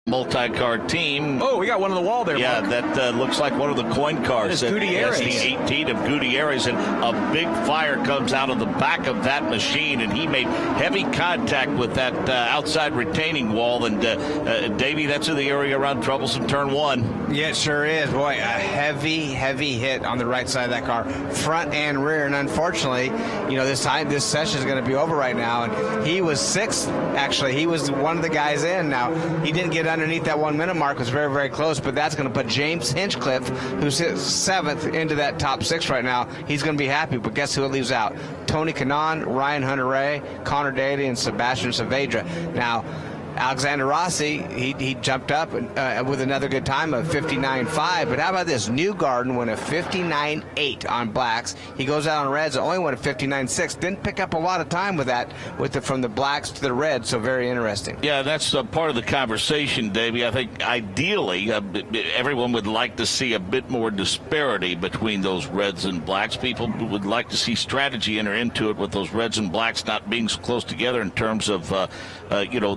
multi-car team. Oh, we got one on the wall there. Yeah, Mark. that looks like one of the coin cars. That's Gutierrez. That's the 18 of Gutierrez, and a big fire comes out of the back of that machine, and he made heavy contact with that outside retaining wall. And Davey, that's in the area around troublesome turn 1. Yeah, it sure is. Boy, a heavy hit on the right side of that car, front and rear. And unfortunately, this session is going to be over right now. And he was 6th, actually. He was one of the guys in. Now, he didn't get underneath that 1 minute mark. It was very, very close, but that's going to put James Hinchcliffe, who's 7th, into that top 6 right now. He's going to be happy, but guess who it leaves out? Tony Kanaan, Ryan Hunter-Ray, Connor Daly, and Sebastian Saavedra. Now, Alexander Rossi, he jumped up with another good time of 59.5. But how about this? Newgarden went a 59.8 on blacks. He goes out on reds, only went a 59.6. Didn't pick up a lot of time with that, from the blacks to the reds. So very interesting. Yeah, that's part of the conversation, Davey. I think ideally everyone would like to see a bit more disparity between those reds and blacks. People would like to see strategy enter into it with those reds and blacks not being so close together in terms of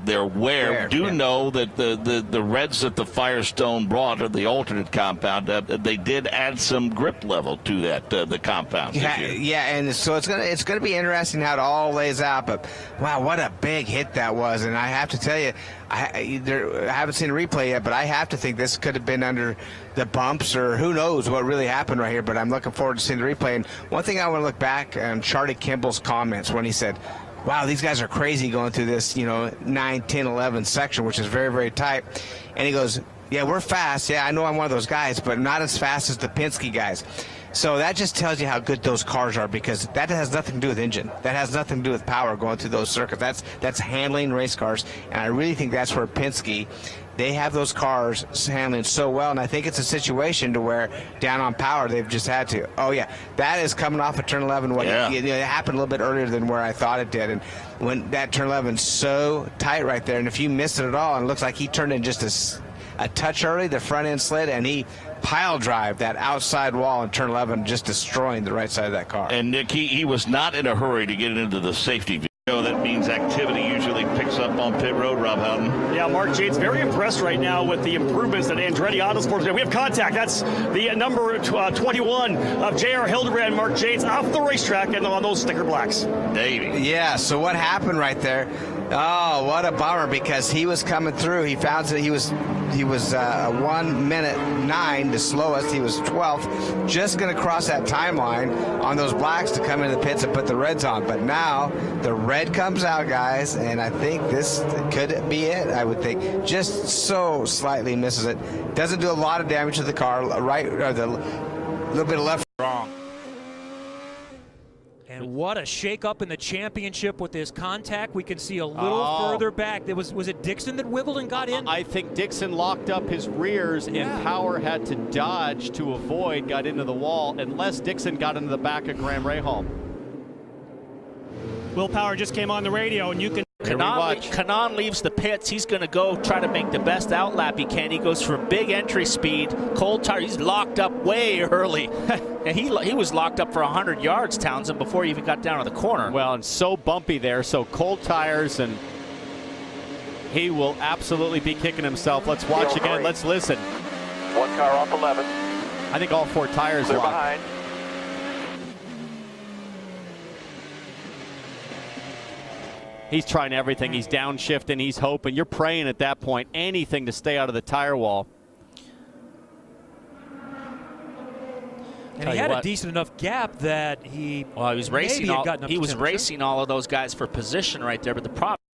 their wear. Know that the reds that the Firestone brought, or the alternate compound, they did add some grip level to that the compound. Yeah, and so it's gonna be interesting how it all lays out. But wow, what a big hit that was! And I have to tell you, I haven't seen a replay yet, but I have to think this could have been under the bumps, or who knows what really happened right here. But I'm looking forward to seeing the replay. And one thing I want to look back on Charlie Kimball's comments when he said, wow, these guys are crazy going through this, 9, 10, 11 section, which is very, very tight. And he goes, yeah, we're fast. Yeah, I know I'm one of those guys, but not as fast as the Penske guys. So that just tells you how good those cars are, because that has nothing to do with engine. That has nothing to do with power going through those circuits. That's handling race cars. And I really think that's where Penske, they have those cars handling so well, and I think it's a situation to where down on power they've just had to. Oh yeah, that is coming off of turn 11. It happened a little bit earlier than where I thought it did, and when that turn 11's so tight right there, and if you missed it at all, and it looks like he turned in just a touch early, the front end slid, and he pile drive that outside wall in turn 11, just destroying the right side of that car. And Nick, he was not in a hurry to get into the safety view. That means activity usually picks up on pit road, Rob Houghton. Yeah, Mark Jade's very impressed right now with the improvements that Andretti Autosports did. We have contact. That's the number 21 of J.R. Hildebrand. Mark Jade's off the racetrack and on those sticker blacks. Davey. Yeah, so what happened right there? Oh, what a bummer, because he was coming through. He found that he was 1 minute 9, the slowest. He was 12th, just going to cross that timeline on those blacks to come into the pits and put the reds on. But now the red comes out, guys, and I think this could be it. I would think just so slightly misses it. Doesn't do a lot of damage to the car, right, or the little bit of left wrong. And what a shake-up in the championship with this contact. We can see a little further back. Was it Dixon that wiggled and got in? I think Dixon locked up his rears, and Power had to dodge to avoid, got into the wall, unless Dixon got into the back of Graham Rahal. Will Power just came on the radio, and you can... Kanaan leaves the pits. He's going to go try to make the best outlap he can. He goes for big entry speed. Cold tire. He's locked up way early. And he was locked up for 100 yards, Townsend, before he even got down to the corner. Well, and so bumpy there. So cold tires, and he will absolutely be kicking himself. Let's watch again. Let's listen. One car off 11. I think all 4 tires Clear locked. behind. He's trying everything. He's downshifting. He's hoping. You're praying at that point. Anything to stay out of the tire wall. And he had a decent enough gap that he. Well, he was racing. He was racing all of those guys for position right there. But the problem.